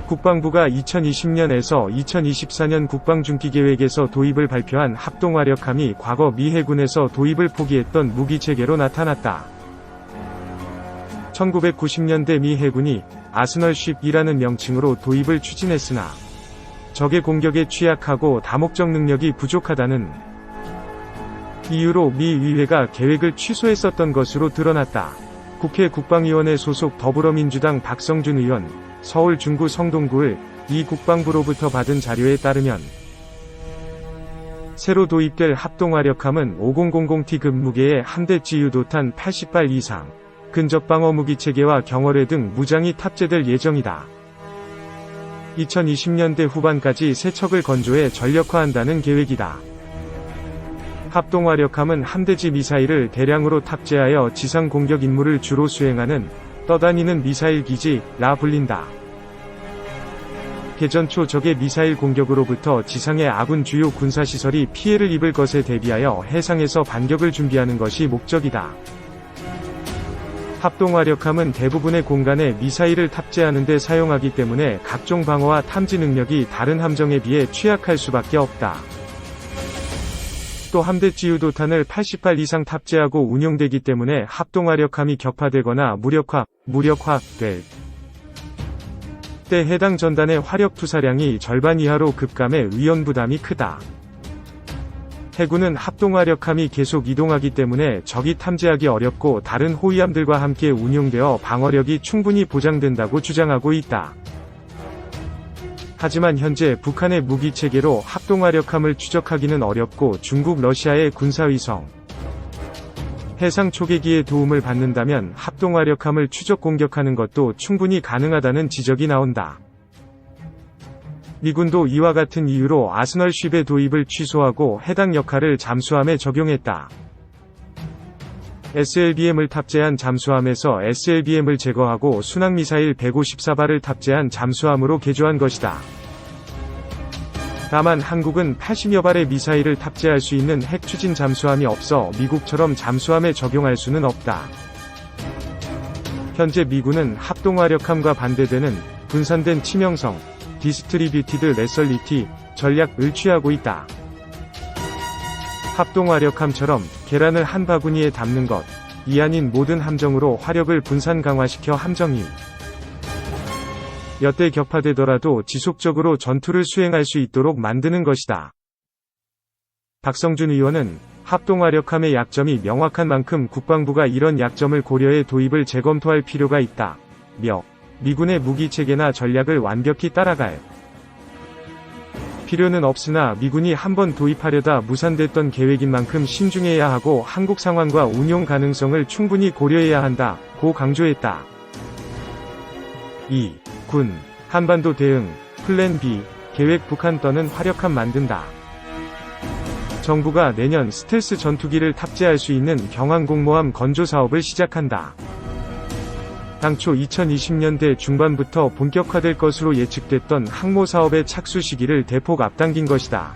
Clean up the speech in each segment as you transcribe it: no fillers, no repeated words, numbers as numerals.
국방부가 2020년에서 2024년 국방중기계획에서 도입을 발표한 합동화력함이 과거 미 해군에서 도입을 포기했던 무기체계로 나타났다. 1990년대 미 해군이 아스널쉽이라는 명칭으로 도입을 추진했으나 적의 공격에 취약하고 다목적 능력이 부족하다는 이유로 미 의회가 계획을 취소했었던 것으로 드러났다. 국회 국방위원회 소속 더불어민주당 박성준 의원, 서울 중구 성동구을 이 국방부로부터 받은 자료에 따르면 새로 도입될 합동화력함은 5000T급 무게의 함대지 유도탄 80발 이상, 근접방어 무기체계와 경어뢰 등 무장이 탑재될 예정이다. 2020년대 후반까지 세 척을 건조해 전력화한다는 계획이다. 합동화력함은 함대지 미사일을 대량으로 탑재하여 지상 공격 임무를 주로 수행하는 떠다니는 미사일 기지라 불린다. 개전 초 적의 미사일 공격으로부터 지상의 아군 주요 군사시설이 피해를 입을 것에 대비하여 해상에서 반격을 준비하는 것이 목적이다. 합동화력함은 대부분의 공간에 미사일을 탑재하는 데 사용하기 때문에 각종 방어와 탐지 능력이 다른 함정에 비해 취약할 수밖에 없다. 또 함대지 유도탄을 80발 이상 탑재하고 운용되기 때문에 합동화력함이 격파되거나 무력화될 때 해당 전단의 화력 투사량이 절반 이하로 급감해 위험 부담이 크다. 해군은 합동화력함이 계속 이동하기 때문에 적이 탐지하기 어렵고 다른 호위함들과 함께 운용되어 방어력이 충분히 보장된다고 주장하고 있다. 하지만 현재 북한의 무기체계로 합동화력함을 추적하기는 어렵고 중국 러시아의 군사위성, 해상 초계기의 도움을 받는다면 합동화력함을 추적 공격하는 것도 충분히 가능하다는 지적이 나온다. 미군도 이와 같은 이유로 아스널쉽의 도입을 취소하고 해당 역할을 잠수함에 적용했다. SLBM을 탑재한 잠수함에서 SLBM을 제거하고 순항미사일 154발을 탑재한 잠수함으로 개조한 것이다. 다만 한국은 80여 발의 미사일을 탑재할 수 있는 핵 추진 잠수함이 없어 미국처럼 잠수함에 적용할 수는 없다. 현재 미군은 합동화력함과 반대되는 분산된 치명성, 디스트리뷰티드 레설리티 전략을 취하고 있다. 합동화력함처럼 계란을 한 바구니에 담는 것, 이 아닌 모든 함정으로 화력을 분산 강화시켜 함정이 여태 격파되더라도 지속적으로 전투를 수행할 수 있도록 만드는 것이다. 박성준 의원은 합동화력함의 약점이 명확한 만큼 국방부가 이런 약점을 고려해 도입을 재검토할 필요가 있다며 미군의 무기체계나 전략을 완벽히 따라갈 필요는 없으나 미군이 한번 도입하려다 무산됐던 계획인 만큼 신중해야 하고 한국 상황과 운용 가능성을 충분히 고려해야 한다고 강조했다. 2. 군, 한반도 대응, 플랜 B, 계획 북한 떠는 화력함 만든다. 정부가 내년 스텔스 전투기를 탑재할 수 있는 경항공모함 건조 사업을 시작한다. 당초 2020년대 중반부터 본격화될 것으로 예측됐던 항모 사업의 착수 시기를 대폭 앞당긴 것이다.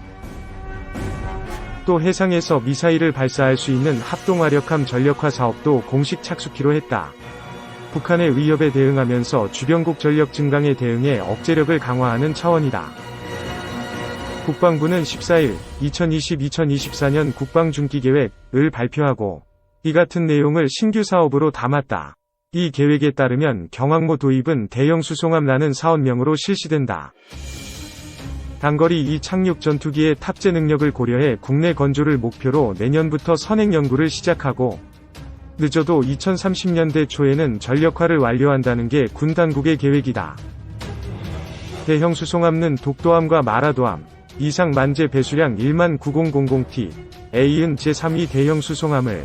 또 해상에서 미사일을 발사할 수 있는 합동화력함 전력화 사업도 공식 착수키로 했다. 북한의 위협에 대응하면서 주변국 전력 증강에 대응해 억제력을 강화하는 차원이다. 국방부는 14일 2020-2024년 국방중기계획을 발표하고 이 같은 내용을 신규 사업으로 담았다. 이 계획에 따르면 경항모 도입은 대형 수송함라는 사업명으로 실시된다. 단거리 이 착륙 전투기의 탑재 능력을 고려해 국내 건조를 목표로 내년부터 선행 연구를 시작하고 늦어도 2030년대 초에는 전력화를 완료한다는 게 군 당국의 계획이다. 대형 수송함은 독도함과 마라도함, 이상 만재 배수량 19000T, A은 제3위 대형 수송함을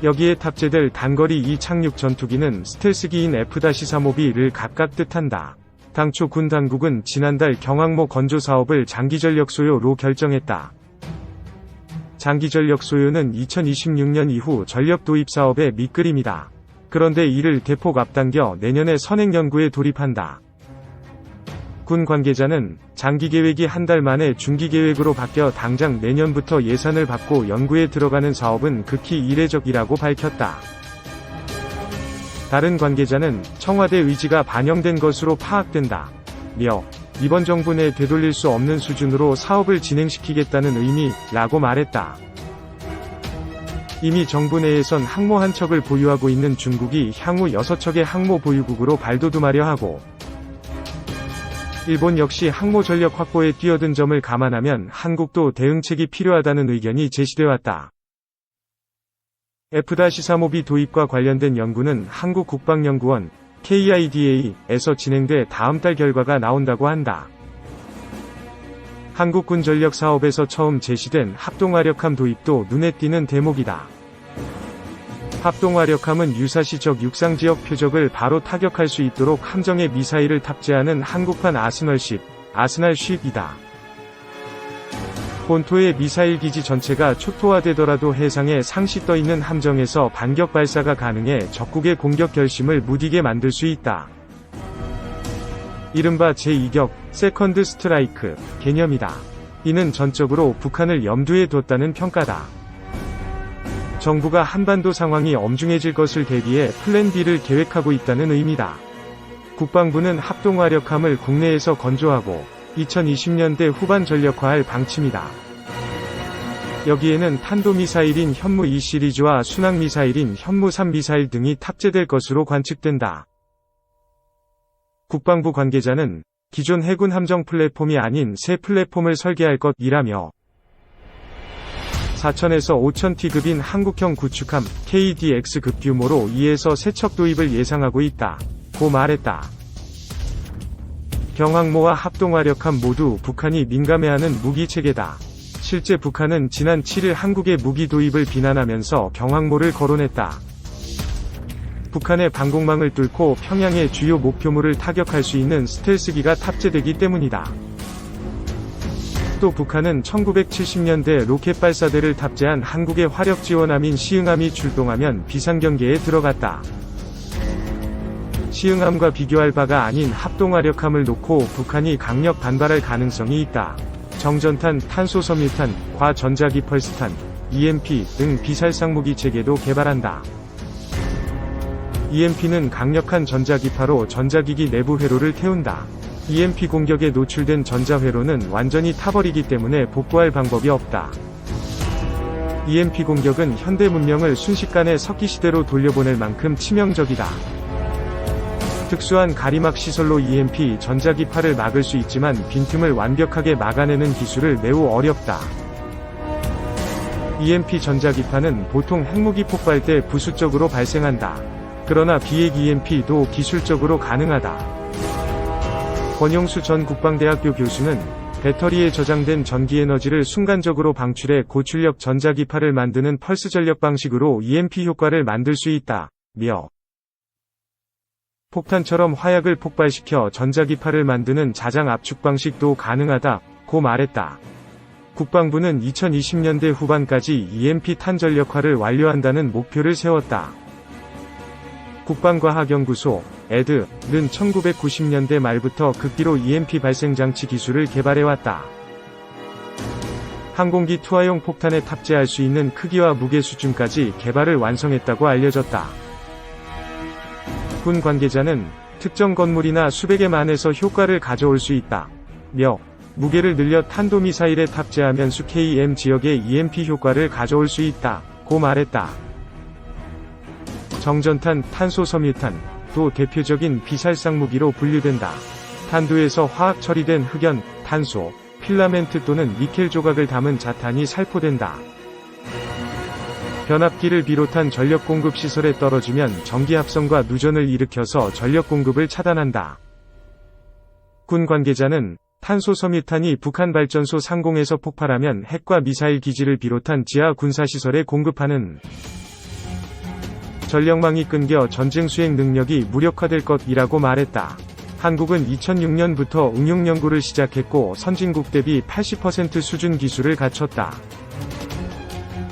여기에 탑재될 단거리 이 착륙 전투기는 스텔스기인 F-35B를 각각 뜻한다. 당초 군 당국은 지난달 경항모 건조 사업을 장기전력 소요로 결정했다. 장기전력 소요는 2026년 이후 전력 도입 사업의 밑그림이다. 그런데 이를 대폭 앞당겨 내년에 선행 연구에 돌입한다. 군 관계자는 장기계획이 한 달 만에 중기계획으로 바뀌어 당장 내년부터 예산을 받고 연구에 들어가는 사업은 극히 이례적이라고 밝혔다. 다른 관계자는 청와대 의지가 반영된 것으로 파악된다. 며 이번 정부 내 되돌릴 수 없는 수준으로 사업을 진행시키겠다는 의미라고 말했다. 이미 정부 내에선 항모 한 척을 보유하고 있는 중국이 향후 6척의 항모 보유국으로 발돋움하려 하고, 일본 역시 항모 전력 확보에 뛰어든 점을 감안하면 한국도 대응책이 필요하다는 의견이 제시돼 왔다. F-35B 도입과 관련된 연구는 한국국방연구원 KIDA에서 진행돼 다음 달 결과가 나온다고 한다. 한국군 전력 사업에서 처음 제시된 합동화력함 도입도 눈에 띄는 대목이다. 합동화력함은 유사시 적 육상 지역 표적을 바로 타격할 수 있도록 함정에 미사일을 탑재하는 한국판 아스널쉽이다. 본토의 미사일 기지 전체가 초토화되더라도 해상에 상시 떠있는 함정에서 반격 발사가 가능해 적국의 공격 결심을 무디게 만들 수 있다. 이른바 제2격, 세컨드 스트라이크 개념이다. 이는 전적으로 북한을 염두에 뒀다는 평가다. 정부가 한반도 상황이 엄중해질 것을 대비해 플랜 B를 계획하고 있다는 의미다. 국방부는 합동화력함을 국내에서 건조하고 2020년대 후반 전력화할 방침이다. 여기에는 탄도미사일인 현무2 시리즈와 순항미사일인 현무3 미사일 등이 탑재될 것으로 관측된다. 국방부 관계자는 기존 해군 함정 플랫폼이 아닌 새 플랫폼을 설계할 것이라며 4,000에서 5,000T급인 한국형 구축함 KDX급 규모로 2에서 3척 도입을 예상하고 있다. 고 말했다. 경항모와 합동화력함 모두 북한이 민감해하는 무기체계다. 실제 북한은 지난 7일 한국의 무기 도입을 비난하면서 경항모를 거론했다. 북한의 방공망을 뚫고 평양의 주요 목표물을 타격할 수 있는 스텔스기가 탑재되기 때문이다. 또 북한은 1970년대 로켓 발사대를 탑재한 한국의 화력 지원함인 시흥함이 출동하면 비상경계에 들어갔다. 시흥함과 비교할 바가 아닌 합동화력함을 놓고 북한이 강력 반발할 가능성이 있다. 정전탄, 탄소섬유탄, 과전자기 펄스탄, EMP 등 비살상무기 체계도 개발한다. EMP는 강력한 전자기파로 전자기기 내부 회로를 태운다. EMP 공격에 노출된 전자회로는 완전히 타버리기 때문에 복구할 방법이 없다. EMP 공격은 현대 문명을 순식간에 석기시대로 돌려보낼 만큼 치명적이다. 특수한 가리막 시설로 EMP 전자기파를 막을 수 있지만 빈틈을 완벽하게 막아내는 기술을 매우 어렵다. EMP 전자기파는 보통 핵무기 폭발 때 부수적으로 발생한다. 그러나 비핵 EMP도 기술적으로 가능하다. 권용수 전 국방대학교 교수는 배터리에 저장된 전기에너지를 순간적으로 방출해 고출력 전자기파를 만드는 펄스 전력 방식으로 EMP 효과를 만들 수 있다. 며 폭탄처럼 화약을 폭발시켜 전자기파를 만드는 자장 압축 방식도 가능하다. 고 말했다. 국방부는 2020년대 후반까지 EMP 탄전력화를 완료한다는 목표를 세웠다. 국방과학연구소 ED는 1990년대 말부터 극기로 EMP 발생장치 기술을 개발해왔다. 항공기 투하용 폭탄에 탑재할 수 있는 크기와 무게 수준까지 개발을 완성했다고 알려졌다. 군 관계자는 특정 건물이나 수백에 만에서 효과를 가져올 수 있다. 며 무게를 늘려 탄도미사일에 탑재하면 수KM 지역의 EMP 효과를 가져올 수 있다. 고 말했다. 정전탄, 탄소섬유탄, 또 대표적인 비살상 무기로 분류된다. 탄두에서 화학 처리된 흑연, 탄소, 필라멘트 또는 니켈 조각을 담은 자탄이 살포된다. 변압기를 비롯한 전력 공급 시설에 떨어지면 전기 합성과 누전을 일으켜서 전력 공급을 차단한다. 군 관계자는 탄소섬유탄이 북한 발전소 상공에서 폭발하면 핵과 미사일 기지를 비롯한 지하 군사시설에 공급하는 전력망이 끊겨 전쟁 수행 능력이 무력화될 것이라고 말했다. 한국은 2006년부터 응용 연구를 시작했고 선진국 대비 80% 수준 기술을 갖췄다.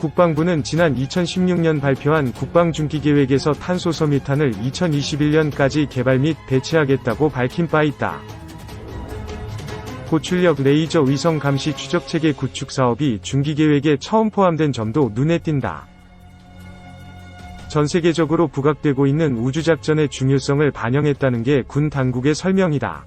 국방부는 지난 2016년 발표한 국방중기계획에서 탄소섬유탄을 2021년까지 개발 및 배치하겠다고 밝힌 바 있다. 고출력 레이저 위성 감시 추적체계 구축 사업이 중기계획에 처음 포함된 점도 눈에 띈다. 전 세계적으로 부각되고 있는 우주작전의 중요성을 반영했다는 게 군 당국의 설명이다.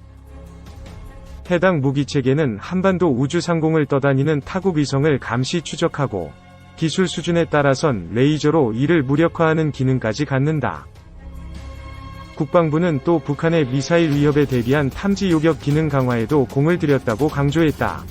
해당 무기체계는 한반도 우주상공을 떠다니는 타국 위성을 감시 추적하고 기술 수준에 따라선 레이저로 이를 무력화하는 기능까지 갖는다. 국방부는 또 북한의 미사일 위협에 대비한 탐지 요격 기능 강화에도 공을 들였다고 강조했다.